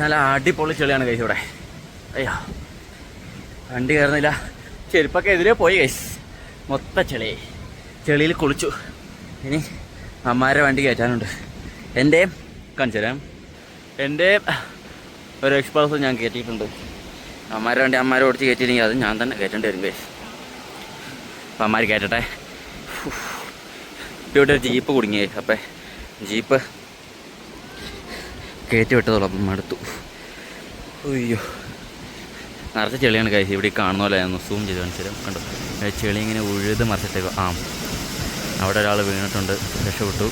നല്ല അടിപൊളി ചെളിയാണ് കൈസ് ഇവിടെ. അയ്യോ വണ്ടി കയറുന്നില്ല, ചെരുപ്പൊക്കെ എതിരെ പോയി കൈസ്, മൊത്തം ചെളിയിൽ കുളിച്ചു. ഇനി അമ്മാരെ വണ്ടി കയറ്റാനുണ്ട്. എൻ്റെ കാണിച്ചു തരാം, എൻ്റെ ഒരു എക്സ്പ്രസ് ഞാൻ കയറ്റിയിട്ടുണ്ട്. അമ്മാരെ വണ്ടി അമ്മാരെ ഓടിച്ച് കയറ്റിയില്ലെങ്കിൽ അത് ഞാൻ തന്നെ കയറ്റേണ്ടി വരും കൈസ്. അപ്പം അമ്മാർ കയറ്റട്ടെ. ഇവിടെ ഒരു ജീപ്പ് കുടുങ്ങി, അപ്പം ജീപ്പ് കയറ്റി വിട്ടതോളം അപ്പം അടുത്തു. അയ്യോ നിറച്ച ചെളിയാണ് കഴിച്ച് ഇവിടെ കാണുന്ന പോലെ. ഒന്ന് സൂം ചെയ്ത് കാണിച്ചു തരാം. കണ്ടോ ചെളി ഇങ്ങനെ ഉഴുത് മറിച്ചിട്ടേക്കോ. അവിടെ ഒരാൾ വീണിട്ടുണ്ട്, രക്ഷപ്പെട്ടു.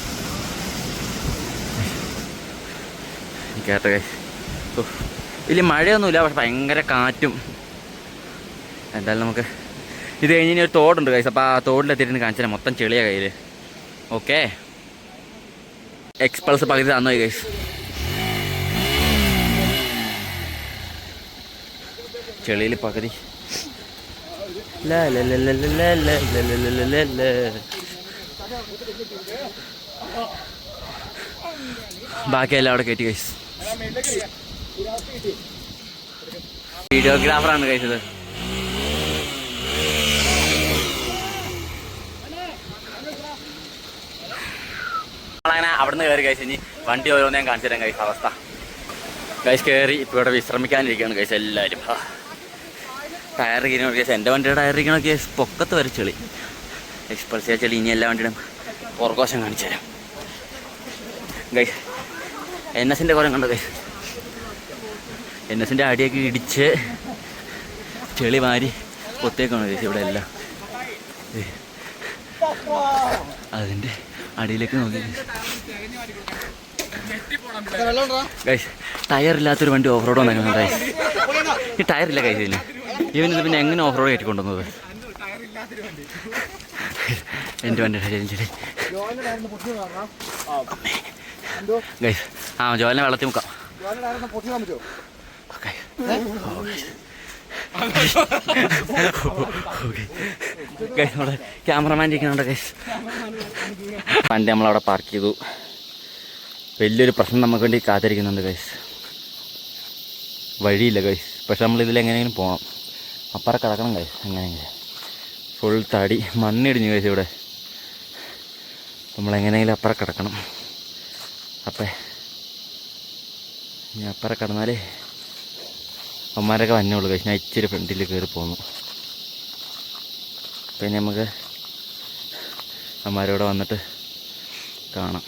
കേട്ട കൈ വലിയ മഴയൊന്നുമില്ല, പക്ഷെ ഭയങ്കര കാറ്റും. എന്തായാലും നമുക്ക് ഇത് കഴിഞ്ഞ് ഇനി ഒരു തോടുണ്ട് കൈസ്, അപ്പോൾ ആ തോടിലെത്തിയിട്ട് കാണിച്ചു തരാം. മൊത്തം ചെളിയാണ് കയ്യിൽ. ഓക്കെ എക്സ്പൾസ് പകുതി തന്നു കൈസ്. ചെളിയിൽ പകുതി ബാക്കിയെല്ലാം അവിടെ കയറ്റി കൈസ്. വീഡിയോഗ്രാഫറാണ് കഴിച്ചത്. നമ്മളങ്ങനെ അവിടെ നിന്ന് കയറി കഴിച്ച് ഇനി വണ്ടി ഓരോന്നേ കാണിച്ചു തരാം കഴിച്ച അവസ്ഥ. കഴിച്ച് കയറി ഇപ്പോൾ ഇവിടെ വിശ്രമിക്കാനിരിക്കുകയാണ് കഴിച്ച് എല്ലാവരും. ടയർ ഇരിക്കണ കേസ്, എൻ്റെ വണ്ടിയുടെ ടയർ ഇരിക്കണ കേസ് പൊക്കത്ത് വരെ ചെളി. എക്സ്പ്രസ് ചെളി. ഇനി എല്ലാ വണ്ടിയുടെയും പുറകോശം കാണിച്ചു തരാം ഗൈസ്. NS കുറേ കണ്ടോ ഗൈസ്. NS അടിയൊക്കെ ഇടിച്ച് ചെളി മാറി പൊത്തേക്കാണ് ഗൈസ് ഇവിടെ എല്ലാം. അതിൻ്റെ അടിയിലേക്ക് നോക്കി ഗൈസ്. ടയറില്ലാത്തൊരു വണ്ടി ഓഫ് റോഡ് വന്നേക്കുന്നത് ഗൈസ്. ഈ ടയറില്ല ഗൈസ് ഇതിന്. ഇവനിത് പിന്നെ എങ്ങനെ ഓഫ് റോഡ് കയറ്റിക്കൊണ്ടുവന്നത്? എൻ്റെ വണ്ടി ചെളി ഗൈസ്. ആ ജോലിനെ വെള്ളത്തിൽ മുക്കാം. നമ്മുടെ ക്യാമറമാൻ ഇരിക്കുന്നുണ്ട് ഗൈസ്. വണ്ടി നമ്മളവിടെ പാർക്ക് ചെയ്തു. വലിയൊരു പ്രശ്നം നമുക്ക് വേണ്ടി കാത്തിരിക്കുന്നുണ്ട് ഗൈസ്. വഴിയില്ല ഗൈസ്. പക്ഷെ നമ്മളിതിലെങ്ങനെയെങ്കിലും പോകണം. അപ്പുറം കിടക്കണം ഗൈസ്. എങ്ങനെയെങ്കിലും ഫുൾ തടി മണ്ണിടിഞ്ഞു ഗൈസ് ഇവിടെ. നമ്മളെങ്ങനെയെങ്കിലും അപ്പുറം കിടക്കണം. അപ്പം ഇനി അപ്പുറം കിടന്നാലേ അമ്മമാരൊക്കെ വന്നോളൂ ഗൈസ്. ഞാൻ ഇച്ചിരി ഫ്രണ്ടിൽ കയറി പോന്നു. പിന്നെ നമുക്ക് അമ്മമാരോടെ വന്നിട്ട് കാണാം.